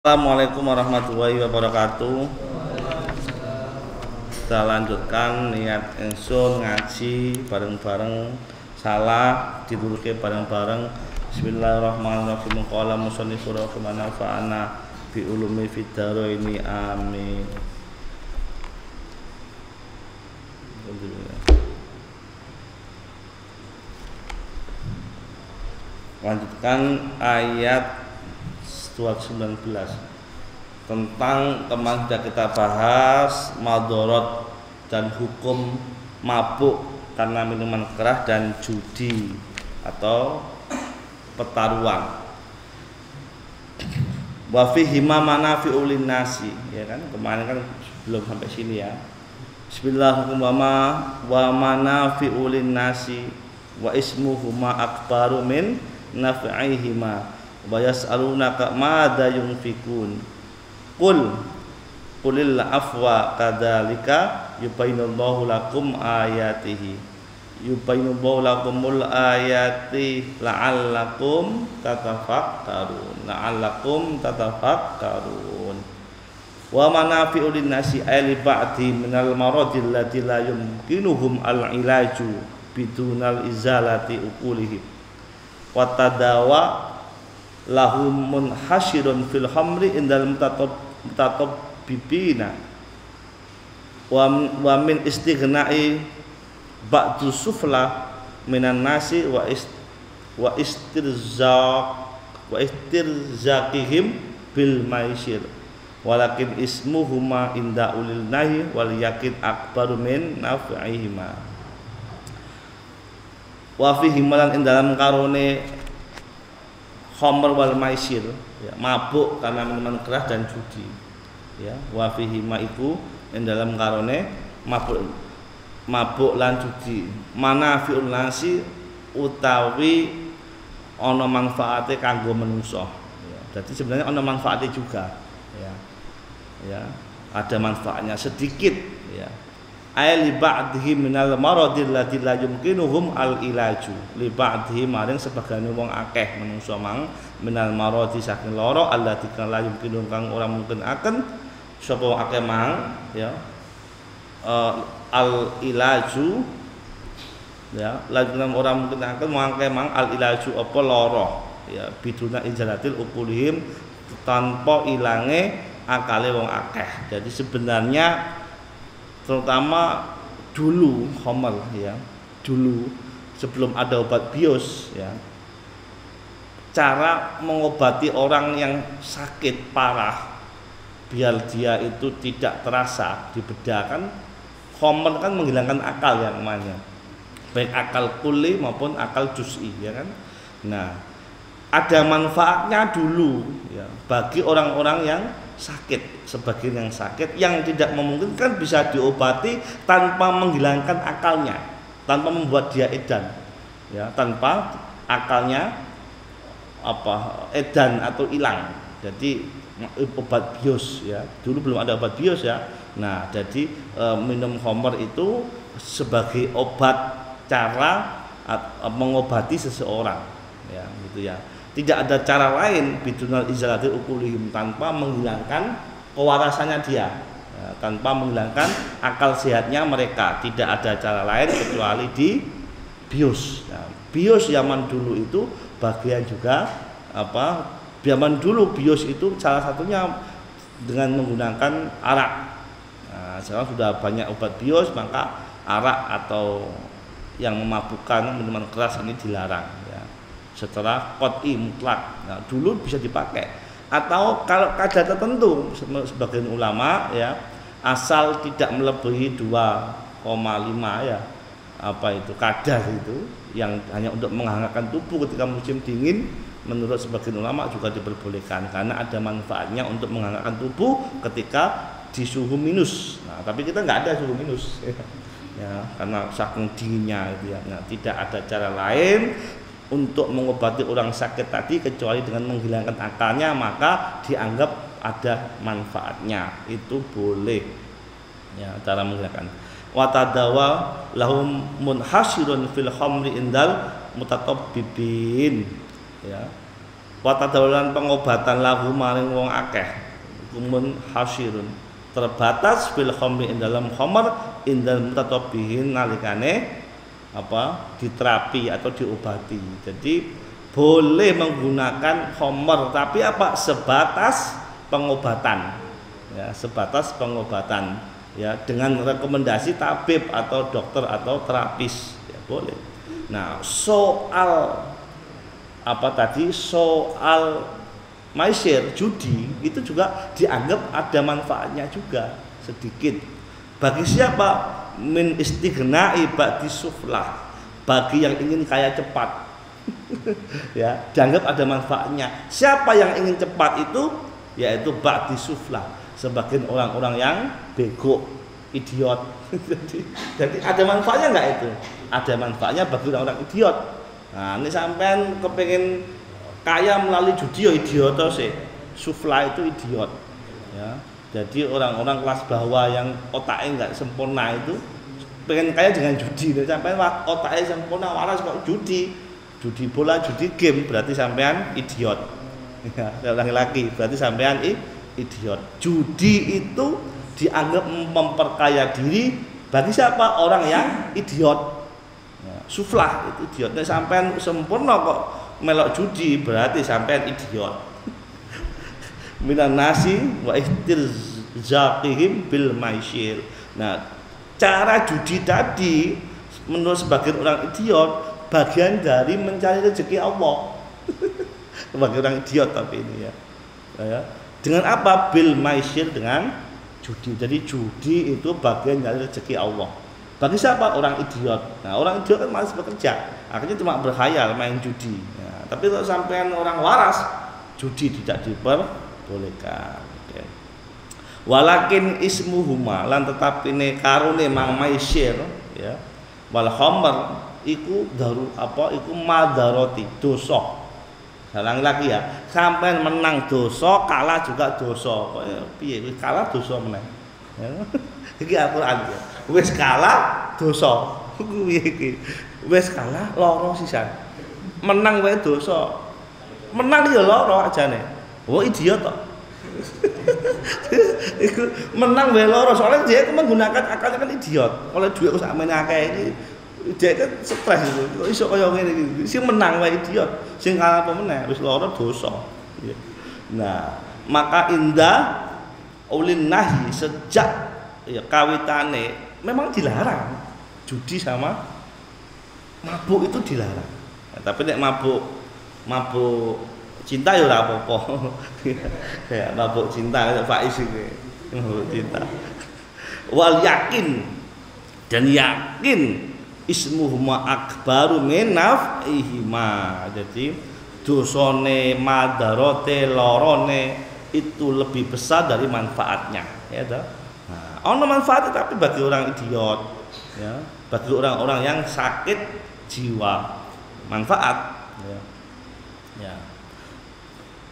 Assalamualaikum warahmatullahi wabarakatuh. Kita lanjutkan niat ingsun ngaji bareng-bareng, salah dituruke bareng-bareng. Bismillahirrahmanirrahim. Qala musannifur rahimana fa'ana bi ulumi fid dharaini amin. Lanjutkan ayat 219 tentang kemarin sudah kita bahas madorot dan hukum mabuk karena minuman keras dan judi atau pertaruhan. Wa fihi manafi'u linnasi, ya kan? Kemarin kan belum sampai sini ya. Bismillahirrahmanirrahim. Wa manafi'u linnasi wa ismuhuma akbaru min naf'ihima wa yas'alunaka madza yunfikun qulil afwa kadzalika yubayyinullahu lakum ayatihi yubayyinullahu lakumul ayati la'allakum tatafakkarun wa manafi'u linnasi ay li ba'di minal maradil lati la yumkinuhum al-ilaju bidunal izalati uqulihim wa tadawa lahum munhashirun fil hamri indal mutatabbibina wa min istighnai ba'du sufla minan nasi wa istirzaqihim bil maisir walakin ismuhuma inda ulil nahi wal yakin akbaru min naf'ihima wa fihi malan indalam karone khamr wal maisir, ya, mabuk karena minuman keras dan judi, ya. Wa fihi ma iku ing dalam karone mabuk lan judi. Manafi'un nasi utawi ana manfaate kanggo manungsa, ya. Jadi sebenarnya ana manfaate juga, ya. Ya, ada manfaatnya sedikit, ya. Ay li ba'dhi minal maradil lati la yumkinuhum al ilaju li ba'dhi maring sebagane wong akeh manungsa mang minal maradi saking lara allati la yumkinuhum kang ora mungkin akan sapa wong akeh mang, ya, al ilaju, ya, lan ora mungkin akan wong akeh mang al ilaju apa lara, ya, biduna injalatil uqulihim tanpa ilange akale wong akeh. Jadi sebenarnya terutama dulu khamr, ya, dulu sebelum ada obat bius, ya, cara mengobati orang yang sakit parah biar dia itu tidak terasa dibedakan, khamr kan menghilangkan akal, ya, namanya baik akal kulli maupun akal juz'i, ya kan. Nah, ada manfaatnya dulu, ya, bagi orang-orang yang sakit, sebagian yang sakit yang tidak memungkinkan bisa diobati tanpa menghilangkan akalnya, tanpa membuat dia edan, ya, tanpa akalnya edan atau hilang. Jadi obat bius, ya, dulu belum ada obat bius, ya. Nah, jadi minum khamr itu sebagai obat cara mengobati seseorang, ya, gitu, ya. Tidak ada cara lain bidunal izalatil uqulihim tanpa menghilangkan kewarasannya dia, ya, tanpa menghilangkan akal sehatnya mereka. Tidak ada cara lain kecuali di bius. Ya, bius zaman dulu itu bagian juga zaman dulu bius itu salah satunya dengan menggunakan arak. Nah, sekarang sudah banyak obat bius, maka arak atau yang memabukkan minuman keras ini dilarang, ya, setelah qot'i mutlak. Nah, dulu bisa dipakai atau kalau kadar tertentu sebagian ulama, ya, asal tidak melebihi 2,5, ya, kadar itu yang hanya untuk menghangatkan tubuh ketika musim dingin, menurut sebagian ulama juga diperbolehkan karena ada manfaatnya untuk menghangatkan tubuh ketika di suhu minus. Nah, tapi kita nggak ada suhu minus, ya, karena saking dinginnya itu, ya. Nah, tidak ada cara lain untuk mengobati orang sakit tadi kecuali dengan menghilangkan akalnya, maka dianggap ada manfaatnya, itu boleh, ya, cara menghilangkan. Wa tadawa lahum munhasirun fil khamri indal mutatabbibin, ya, wa tadawulan pengobatan lahu maring wong akeh kumun hasirun terbatas bil khamri ing dalam khamr indal mutatabihin nalikane diterapi atau diobati. Jadi boleh menggunakan khamr tapi sebatas pengobatan ya, sebatas pengobatan ya, dengan rekomendasi tabib atau dokter atau terapis ya, boleh. Nah, soal soal maisir judi itu juga dianggap ada manfaatnya juga sedikit. Bagi siapa? Min istighnai ba'di suflah, bagi yang ingin kaya cepat. Ya, dianggap ada manfaatnya. Siapa yang ingin cepat itu? Yaitu ba'di suflah, sebagian orang-orang yang bego, idiot. Jadi ada manfaatnya enggak itu? Ada manfaatnya bagi orang-orang idiot. Nah, ini sampean kepengen kaya melalui judi ya idiot sih. Sufla itu idiot. Ya. Jadi orang-orang kelas bawah yang otaknya enggak sempurna itu pengen kaya dengan judi. Sampean otaknya sempurna waras kok judi bola, judi game, berarti sampean idiot. Ya, laki-laki berarti sampean idiot. Judi itu dianggap memperkaya diri bagi siapa? Orang yang idiot. Ya, suflah itu idiot. Nek sampean sempurna kok melok judi berarti sampean idiot. Minan nasi wa ihtirzaqihim bil maisir. Nah, cara judi tadi menurut sebagian orang idiot bagian dari mencari rezeki Allah. Bagi orang idiot tapi ini ya. Ya. Dengan apa? Bil maisir, dengan judi. Jadi judi itu bagian dari rezeki Allah. Bagi siapa? Orang idiot. Nah, orang idiot kan malas bekerja. Akhirnya cuma berkhayal main judi. Ya. Tapi kalau sampean orang waras, judi tidak diperbolehkan. Okay. Walakin ismuhuma lan tetap ini karune mang maisir ya. Wal khamr iku iku madaroti dosa. Salang lagi ya, sampai menang dosa, kalah juga dosa. Piye kalah dosa meneh. Ya. Iki Al-Qur'an ya. Wis kalah dosa. Kuwi iki. Wis kalah lara sisan. Menang wae dosa. Menang ya lara ajane. Oh idiot kok. Iku menang wae lara, soalnya dia menggunakan akalnya kan idiot. Oleh duit kok sakmene akeh iki. Dia kan stres itu. Kok iso kaya ngene iki. Sing menang wae idiot, sing kalah apa meneh wis lara dosa. Nah, maka indah ulin nahi sejak ya kawitane memang dilarang judi sama mabuk itu dilarang. Nah, tapi nek mabuk cinta ya ora apa-apa. Ya mabuk cinta kayak Faiz iki. Mabuk cinta. Wal yakin dan yakin ismuhuma akbaru min naf'ihima. Jadi dosane madarote lorone itu lebih besar dari manfaatnya, ya toh. Nah, ono manfaatnya tapi bagi orang idiot, ya, bagi orang-orang yang sakit jiwa manfaat, ya. Ya.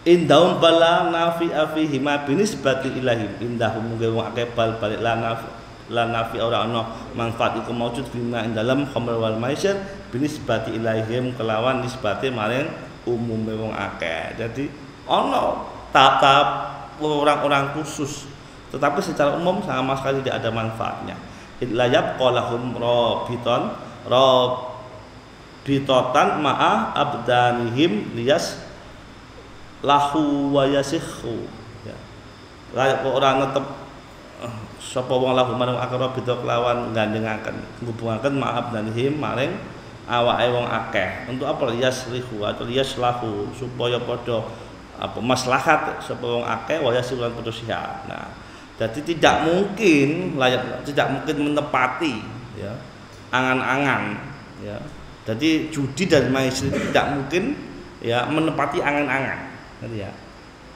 Indahum bala nafi'a fihima binisbati ilahim. Indahum wong akeh balik la nafi ora ana manfaat iku maujud bima ing dalam khamr wal maisir binisbati ilaihim kelawan nisbate maring umume wong akeh. Jadi ana tahap orang-orang khusus, tetapi secara umum sama sekali tidak ada manfaatnya. La yabqalahum rabitotan ma'a abdanihim liyas lahu wa yasikhu. Ya. Layak orang tetep sapa wong lahu marang akrab bidok lawan gandhengaken ngubungaken maaf dan him maring awake wong akeh untuk apa yaslihu atau yaslahu supaya padha maslahat sapa wong akeh wa yasilan padha sihat. Nah, jadi tidak mungkin menepati ya angan-angan ya. Jadi judi dan maisir tidak mungkin ya menepati angan-angan ya.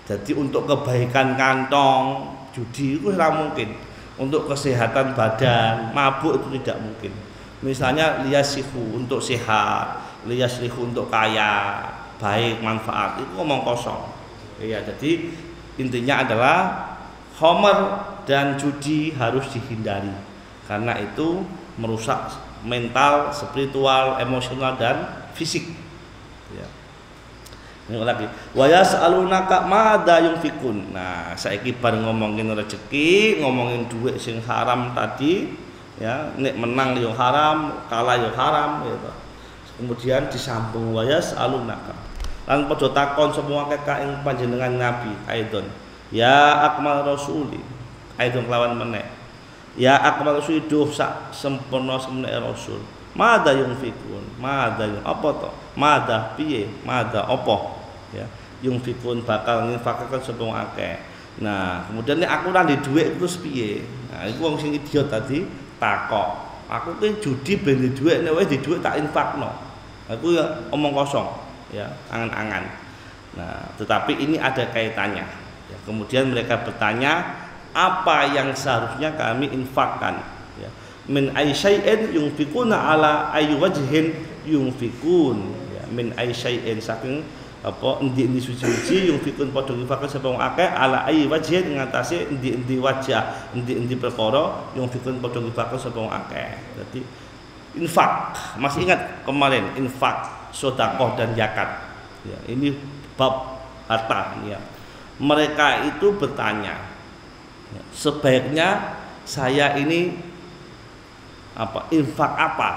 Jadi untuk kebaikan kantong judi itu tidak mungkin. Untuk kesehatan badan, mabuk itu tidak mungkin. Misalnya liyasihu untuk sehat, liyaslihu untuk kaya, baik, manfaat, itu ngomong kosong. Iya, jadi intinya adalah khamr dan judi harus dihindari karena itu merusak mental, spiritual, emosional dan fisik. Ya. Ini lagi. Wa yas'alunaka madza yunfikun. Nah, saiki bar ngomongin rezeki, ngomongin duit sing haram tadi, ya, nek menang yo haram, kalah yo haram gitu. Kemudian disambung wa yas'alunaka. Lan padha takon semua keka ing panjenengan Nabi aidon. Ya akmal rasuli. Aidon kelawan meneh. Ya akmal rasuli duh sak sempurna semene rasul. Madza yunfikun. Madza apa to? Madza piye? Madza apa? Ya, yunfikun bakal nginfakaken sapa akeh. Nah, kemudian nek aku ora ndek dhuwit terus piye? Nah, iku wong sing idiot tadi takok. Aku ki judi ben ndek dhuwit nek wis ndek dhuwit tak infakno. Aku ya omong kosong, ya, angan-angan. Nah, tetapi ini ada kaitannya. Ya, kemudian mereka bertanya, apa yang seharusnya kami infakkan? Ya. Min aisyai'in yunfikuna ala ayyuwajhin yunfikun. Ya, min aisyai'in saking apa endi-endi suci-suci yunfikun padha infakkan sapa wong akeh ala ayyuwajhin ngatasi endi-endi wajah, endi-endi perkara yunfikun padha infakkan sapa wong akeh. Jadi infak, masih ingat kemarin infak, sedekah dan zakat. Ya, ini bab harta ya. Mereka itu bertanya, ya, sebaiknya saya ini apa? Infak apa?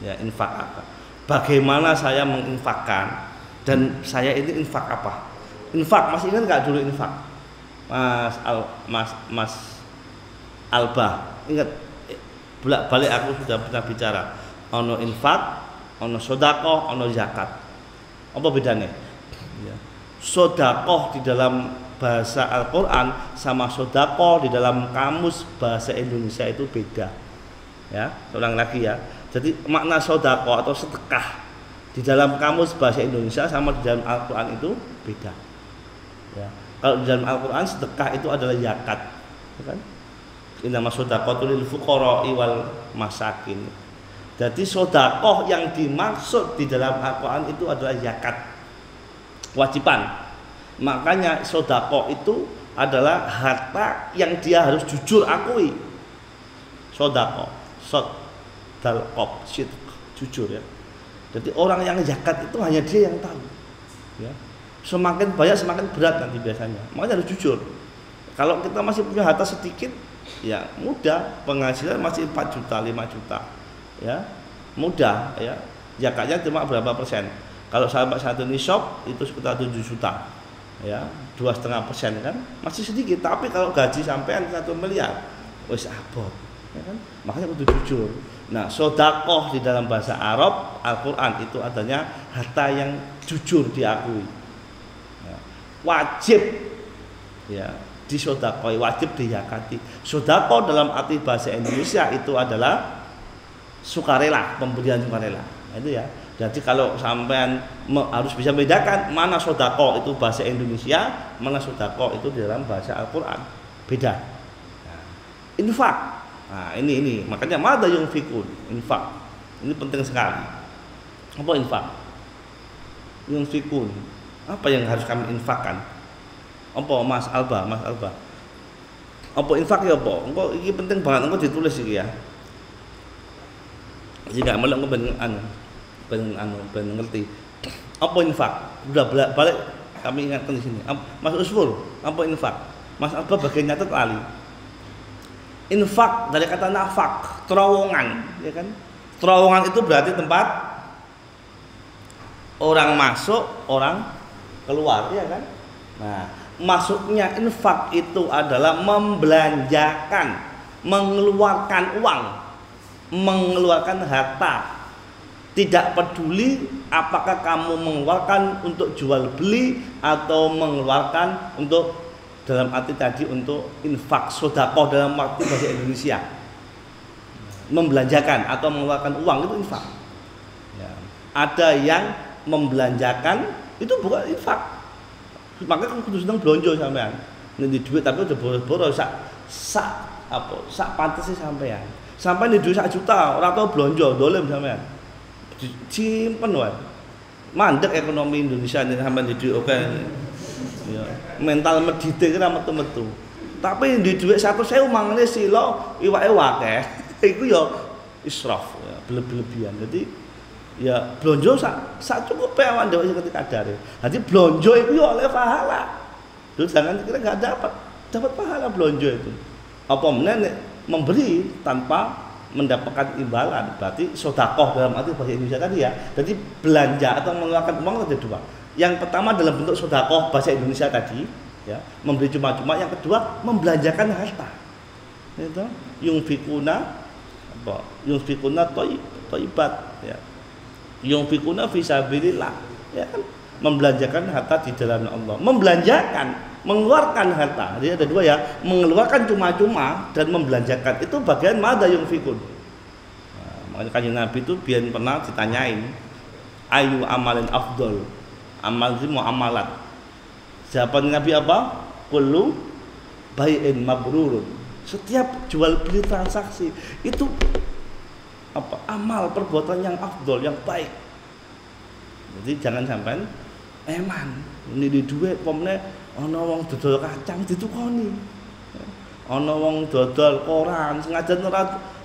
Ya, infak apa? Bagaimana saya menginfakkan dan saya ini infak apa? Infak masih ingat nggak dulu infak? Mas Alba, ingat? Bolak-balik aku sudah pernah bicara. Ono infak, ono sedekah, ono zakat. Apa bedanya? Ya. Sedekah di dalam bahasa Al-Qur'an sama sedekah di dalam kamus bahasa Indonesia itu beda. Ya, ulang lagi ya. Jadi makna sedekah atau sedekah di dalam kamus bahasa Indonesia sama di dalam Al-Qur'an itu beda. Ya. Kalau di dalam Al-Qur'an sedekah itu adalah zakat, kan? Innama shadaqatu lil fuqara'i wal masakin. Jadi sedekah yang dimaksud di dalam Al-Qur'an itu adalah zakat. Kewajiban. Makanya sedekah itu adalah harta yang dia harus jujur akui. Sedekah, jujur ya. Jadi orang yang zakat itu hanya dia yang tahu. Ya. Semakin banyak semakin berat nanti biasanya. Makanya harus jujur. Kalau kita masih punya harta sedikit, ya mudah, penghasilan masih 4 juta, 5 juta. Ya. Mudah ya. Zakatnya cuma berapa persen? Kalau sampai satu nisab itu sekitar 7 juta. Ya, 2,5% kan? Masih sedikit, tapi kalau gaji sampean 1 miliar, wis abot. Ya kan? Makanya kudu jujur. Nah, sedekah di dalam bahasa Arab Al-Qur'an itu adanya harta yang jujur diakui. Ya. Wajib ya disedekahi, wajib diyakati. Sedekah dalam arti bahasa Indonesia itu adalah sukarela, pemberian sukarela. Nah, itu ya. Jadi kalau sampean harus bisa membedakan mana sedekah itu bahasa Indonesia, mana sedekah itu di dalam bahasa Al-Qur'an. Beda. Nah, infak. Nah, ini makanya madza yunfikun, infak. Ini penting sekali. Apa infak? Yunfikun. Apa yang harus kami infakkan? Apa Mas Alba? Apa infak ya apa? Engko iki penting banget engko ditulis iki ya. Jika melek engko ben ngerti. Apa infak? Udah balik kami ingatkan di sini. Mas Usfur, apa infak? Mas Alba bagian nyatet lali. Infak dari kata nafak, terowongan, ya kan? Terowongan itu berarti tempat orang masuk, orang keluar, ya kan? Nah, masuknya infak itu adalah membelanjakan, mengeluarkan uang, mengeluarkan harta. Tidak peduli apakah kamu mengeluarkan untuk jual beli atau mengeluarkan untuk dalam arti tadi untuk infak, sedekah dalam arti bahasa Indonesia. Membelanjakan atau mengeluarkan uang itu infak. Ya. Ada yang membelanjakan itu bukan infak. Makanya kamu kudu seneng blonjo sampean. Nek duit tapi udah boros-boros sak pantes sampean. Sampai di duit 1 juta, ora tau blonjo, dolim sampean. Simpen wae. Mandek ekonomi Indonesia ini sampean di duit oke. Ya, mental medite kira metu-metu. Tapi di duit 100.000 mangane silo iwake akeh. Iku ya israf, ya, berlebihan. Jadi Ya blonjo sak cukup awak dhewe ketika kadare. Dadi blonjo itu ya oleh pahala. Lu jangan kira enggak dapat pahala blonjo itu. Apa meneh memberi tanpa mendapatkan imbalan, berarti sedekah dalam arti bahasa Indonesia tadi ya. Jadi belanja atau mengeluarkan uang ada dua. Yang pertama dalam bentuk sedekah bahasa Indonesia tadi, ya, memberi cuma-cuma. Yang kedua membelanjakan harta. Itu yunfikuna apa? Yunfikuna thayyibat, ya. Yunfikuna fisabilillah, ya kan? Membelanjakan harta di jalan Allah. Membelanjakan, mengeluarkan harta. Jadi ada dua ya, mengeluarkan cuma-cuma dan membelanjakan. Itu bagian mada yunfikun. Nah, makanya Kanjeng Nabi itu biar pernah ditanyain, ayu amalin afdol. Amal itu muamalat. Jawaban Nabi apa? Kullu bai'in mabrurun. Setiap jual beli transaksi itu apa? Amal perbuatan yang afdol, yang baik. Jadi jangan sampai eman ini di duit pomne ana wong dodol kacang ditukoni. Ana wong dodol koran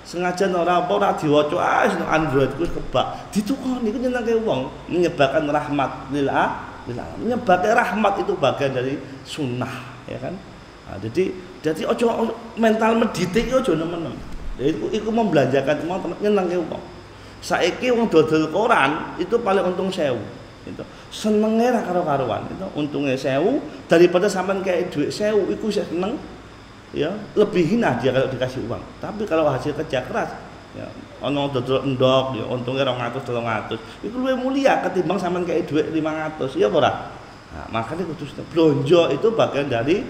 sengaja ora diwaca Android ku kebak ditukoni iku nyenengke wong, menyebarkan rahmat lil alamin. Menyebarkan rahmat itu bagian dari sunnah, ya kan? Nah, jadi ojo mental medite iki ojo nemen. Iku membelanjakan uang nyenengke wong. Saiki wong dodol koran itu paling untung 1000. Itu senenge ra karo-karuan. Itu untungnya 1000 daripada sampean kayak duit 1000 iku sih seneng. Ya, lebih hina dia kalau dikasih uang. Tapi kalau hasil kerja keras, ya ono dodol endok ya untungnya 200 300. Iku luwih mulia ketimbang sampean kayak duit 500. Ya ora? Nah, makanya kudu blonjo itu bagian dari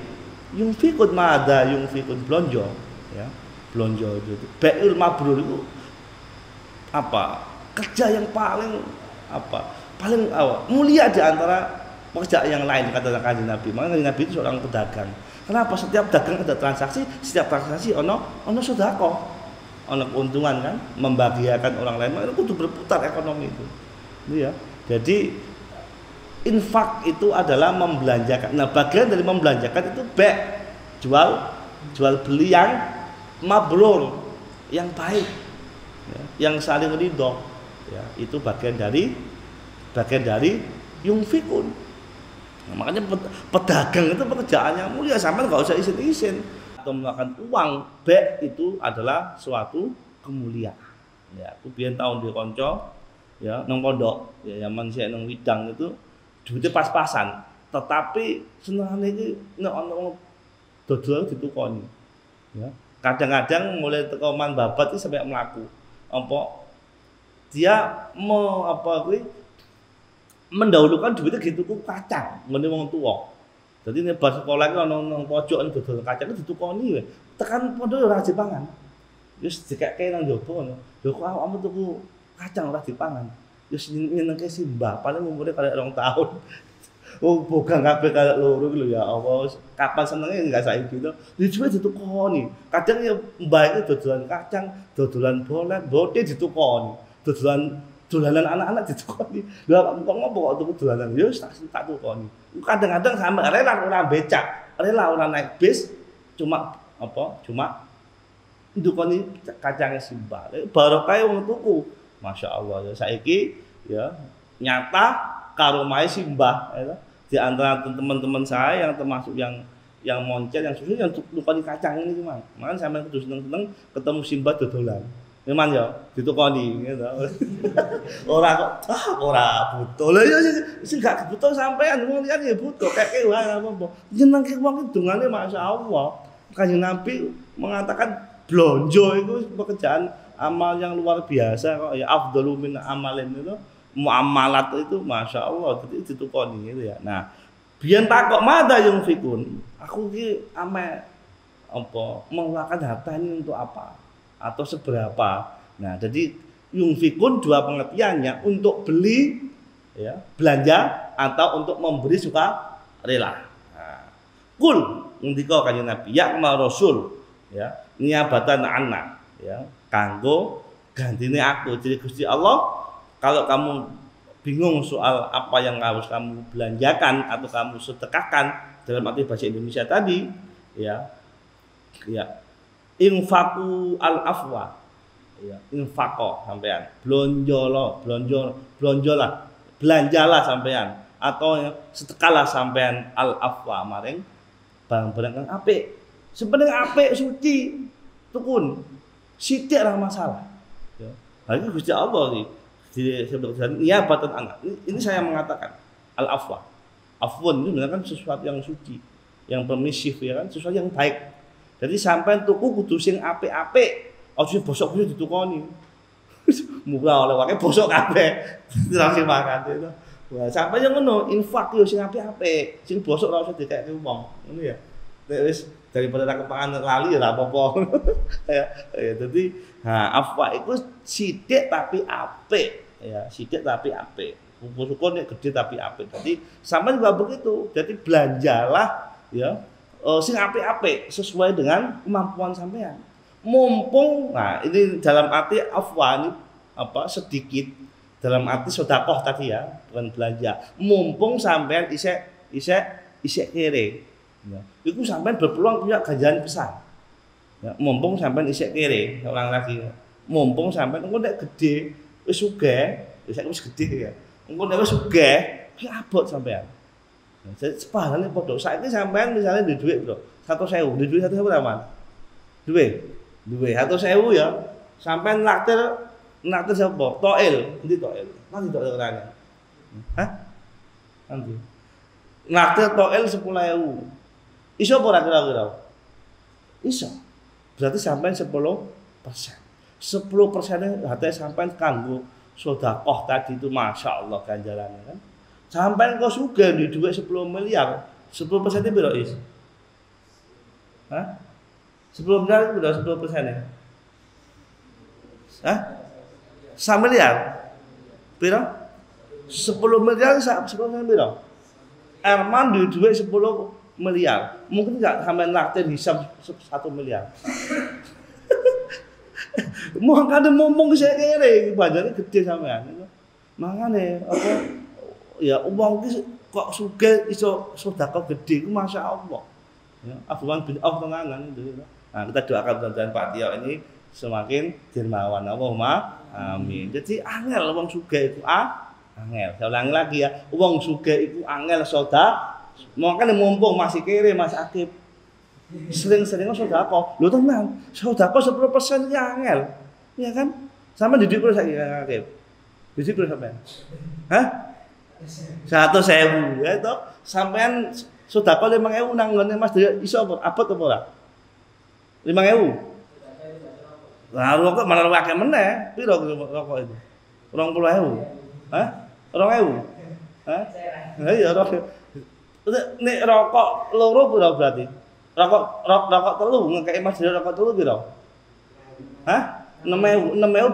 yunfikun mada yunfikun blonjo, ya. Blonjo itu bai'ul mabrur itu apa? Kerja yang paling mulia di antara pekerjaan yang lain kata Kanjeng Nabi. Makanya Nabi itu seorang pedagang. Kenapa? Setiap dagang ada transaksi, setiap transaksi ono sedekah. Ono keuntungan kan, membahagiakan orang lain. Makanya kudu berputar ekonomi itu. Ya. Jadi infak itu adalah membelanjakan. Nah, bagian dari membelanjakan itu jual beli yang mabrur, yang baik. Ya, yang saling ridho, ya, itu bagian dari yunfikun. Nah, makanya pedagang itu pekerjaan yang mulia, sampai nggak usah isin-isin atau menggunakan uang. Itu adalah suatu kemuliaan. Ya, aku biyen tahun di konco, ya, nang pondok, ya, zaman saya nang widang itu duitnya pas-pasan, tetapi senengane iki nek ana dodol ditukoni. Ya. Kadang-kadang mulai teko man babat itu sampai melaku. Apa dia mendahulukan duitnya gitu ku kacang ngene wong tuwa. Dadi nek bar sekolah iki ana nang pojokan dodol kacang ditukoni wae. Tekan pondok ora dipangan. Wis dikeke nang njaba ngono. Lho kok awakmu tuku kacang ora dipangan. Wis nyenengke simbah, paling umure kaya 2 tahun. Oh, boga kabeh kaya loro iki lho ya Allah. Kapan senenge enggak saiki to. Dijual ditukoni. Kadang ya mbah itu dodolan kacang, dodolan bote ditukoni. Dolanan anak-anak ditukoni. Lha kok ngopo kok tuku dolanan? Ya tak tukoni. Kadang-kadang sampe rela ora becak, rela ora naik bis, cuma ndukoni kacangnya simbah. Barokah wong tuku. Masya Allah ya saiki ya nyata karomai simbah ya. Di antara teman-teman saya yang termasuk yang moncel, yang susu, yang tukoni kacang ini cuma. Makanya sampean kudu seneng-seneng ketemu simbah dodolan. Memang ya ditukoni gitu. Ora butuh. Lah ya sing gak butuh sampean wong liyan ya butuh. Keke wae apa-apa. Nyenengke wong dungane masyaallah. Kanjeng Nabi mengatakan blonjo itu pekerjaan amal yang luar biasa kok ya afdalu min amalin itu. Muamalat itu masya Allah jadi ditukoni gitu ya. Nah, biyen takok mada yunfikun. Aku ki ame mengeluarkan harta ini untuk apa atau seberapa. Nah, jadi yunfikun dua pengertiannya, untuk beli ya, belanja atau untuk memberi suka rela. Nah, kul ngendika Kanjeng Nabi ya ma rasul ya, niabatan anak ya, kanggo gantine aku. Jadi Gusti Allah, kalau kamu bingung soal apa yang harus kamu belanjakan atau kamu sedekahkan dalam arti bahasa Indonesia tadi, ya, infaku al afwa, Ya, infaqo sampean. Blonjolah, belanjalah sampean atau sedekahlah sampean al-afwa maring barang-barang kang apik. Sebenarnya apik suci tukun. Sithik ra masalah. Ya. Hal ini Gusti Allah sih. Di niabatan anak. Ini saya mengatakan al-afwa. Afwan itu sebenarnya kan sesuatu yang suci, yang permisif ya kan, sesuatu yang baik. Jadi sampean tuku kudu sing apik-apik. Aja bosok kuwi ditukoni. Murah oleh wae bosok kabeh. Langsung makan itu. Wah, sampeyan yang ngono, infak yo sing apik-apik, sing bosok ora usah dikeke wong. Ngono ya. Wis daripada tak kepangan lali ya ora apa-apa. Ya, dadi afwa iku sithik tapi apik, ya, sithik tapi apik. Syukur nek gede tapi apik. Jadi sampeyan juga begitu. Jadi belanjalah ya sing apik-apik sesuai dengan kemampuan sampean. Mumpung, nah ini dalam arti afwa ini apa sedikit dalam arti sedekah tadi ya, bukan belanja. Mumpung sampean isek kere. Ya. Iku sampean berpeluang punya ganjaran besar. Ya, mumpung sampean isek kere, orang lagi. Mumpung sampean engko nek gede wis sugih, wis gede ya. Engko nek wis sugih, ki abot sampean. Nah, jadi sepahalan padha. Saiki sampean misalnya duwe dhuwit, Bro. 100.000, duwe dhuwit 100.000 aman. Duwe 100.000 ya. Sampean naktir sapa? Toil. Endi toil? Nanti toil orane. Hah? Nanti. Naktir toil 10.000. Iso apa ora kira-kira? Iso. Berarti sampean 10%. 10%-nya hati sampean kanggo sedekah tadi itu Masya Allah ganjarannya kan. Sampean kok sugih di duit 10 miliar, 10%-nya piro is? Hah? 10 miliar itu udah 10%-nya. Hah? 1 miliar? Piro? 10 miliar 10 miliar piro? Erman di duit 10 miliar. Mungkin enggak sampean naktir hisab 1 miliar. Makanya mumpung saya kere, bajarnya gede sampean. Makanya apa? Ya uang iki kok sugih iso sedekah gede iku masyaallah. Ya, Afwan bin Auf tenangan itu. Nah, kita doakan mudah-mudahan Pak Tio ini semakin dermawan. Allahumma amin. Jadi angel wong sugih iku angel. Saya ulangi lagi ya, wong sugih iku angel sedekah. Makanya mumpung masih kere Mas Akib. Sering-sering sedekah. Lho tenan, sedekah 10% ya angel. Ya kan? Sama didik terus saiki Akib. Didik terus sampean. Hah? 100.000 ya toh sampean sedekah 5.000 nang ngene Mas iso apa abot apa ora 5.000 lah rokok malah akeh meneh piro rokok itu 20.000 hah 2.000 hah iya rokok nek rokok loro piro berarti rokok telu ngekeki Mas rokok telu piro hah 6.000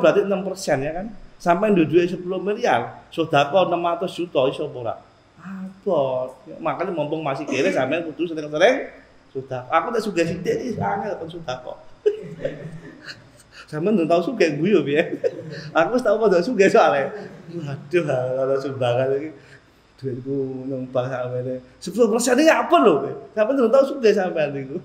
berarti 6% ya kan. Sampai duit 10 miliar, sedekah 600 juta iso apa ora? Abot. Makanya mumpung masih kere sampean kudu sering-sering sedekah. Aku tak sugih sithik iki angel kon sedekah. Sampeyan ndang tau sugih guyu piye? Aku wis tau padha sugih soalé. Waduh, ora sumbangan iki. Duitku numpang sampeyan. 10% iki apa lho? Sampeyan ndang tau sugih sampeyan niku.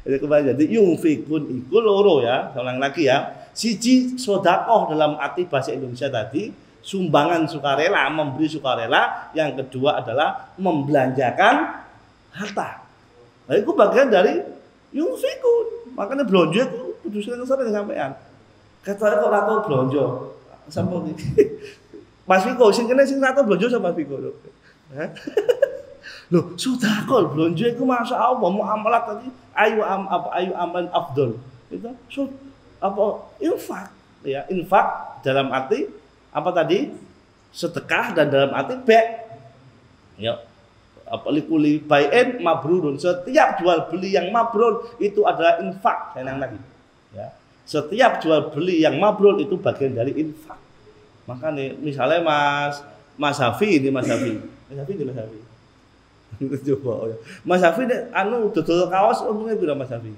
Jadi yungfikun iku loro ya, ulang lagi ya. Siji sedekah dalam arti bahasa Indonesia tadi, sumbangan sukarela, memberi sukarela. Yang kedua adalah membelanjakan harta. Nah, itu bagian dari yungfikun. Makanya belanja itu kudu sering-sering sampean. Kata kok ora tau belanja. Sampe iki. Mas Viko sing kene sing ora tau belanja sama Viko. Hah? Loh, sedekah belanja iku masyaallah muamalah tadi ayu amal afdol. Itu apa infak ya, infak dalam arti apa tadi? Sedekah dan dalam arti ya. Apa likuli bai'in mabrurun. Setiap jual beli yang mabrur itu adalah infak. Saya ulang lagi. Ya. Setiap jual beli yang mabrur itu bagian dari infak. Makanya misalnya Mas Hafi. Coba. Mas Hafi anu dodol kaos untungnya piro Mas Hafi?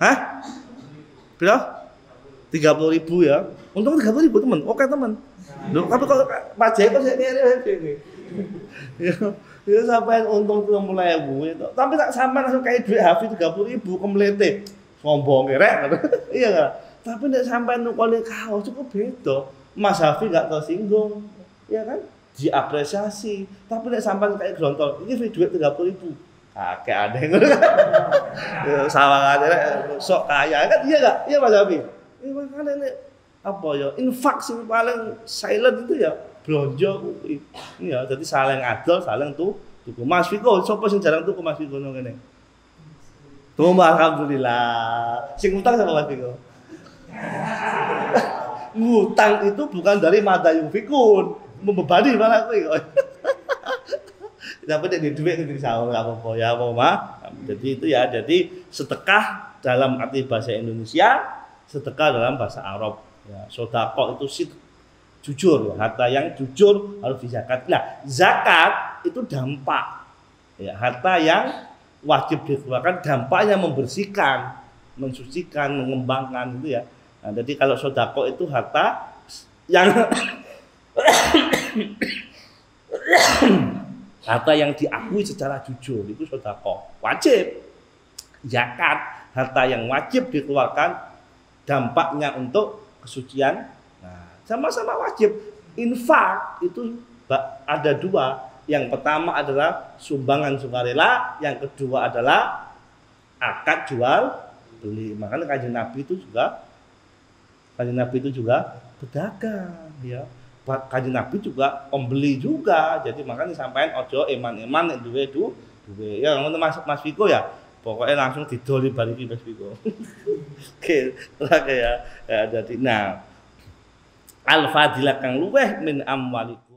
Hah? Piro? 30.000 ya. Untung 30.000 teman. Oke teman. Loh, tapi kalau pajak kok saya kira. Ya sampai untung 30.000 itu. Tapi tak sampai langsung kayak duit Hafi 30.000 kemlete. sombong rek. Iya enggak? Tapi nek sampean nukoli kaos cukup beda. Mas Hafi enggak tersinggung. Ya kan? Diapresiasi. Tapi nek sampean kayak grontol, iki duit 30.000. Akeh ada yang sawangane rek sok kaya kan iya enggak? Iya Mas Hafi. Makane nek apa ya infak sing paling silent itu ya blonjo kuwi. Iya, dadi saling adol, saling tuku. Mas Viko, sapa sing jarang tuku Mas Viko ngene? Tuh alhamdulillah. Sing utang sama Mas Viko. Ngutang itu bukan dari mata yufikun, membebani malah kuwi kok. Tapi nek duit itu disaur apa-apa ya apa mah. Jadi itu ya, jadi sedekah dalam arti bahasa Indonesia, sedekah dalam bahasa Arab. Ya, sedekah itu jujur, ya. Harta yang jujur harus dizakat. Nah, zakat itu dampak. Ya, harta yang wajib dikeluarkan dampaknya membersihkan, mensucikan, mengembangkan itu ya. Nah, jadi kalau sedekah itu harta yang harta yang diakui secara jujur itu sedekah wajib. Zakat harta yang wajib dikeluarkan dampaknya untuk kesucian. Nah, sama-sama wajib. Infak itu ada dua. Yang pertama adalah sumbangan sukarela, yang kedua adalah akad jual beli. Makanya Kanjeng Nabi itu juga pedagang ya. Kanjeng Nabi juga pembeli juga. Jadi makanya sampaian ojo eman-eman duwe. Ya ngono Mas Viko ya. Pokoknya langsung didoli bariki Mas Viko. Oke, ya. Jadi nah al-fadilah kang luweh min amwalikum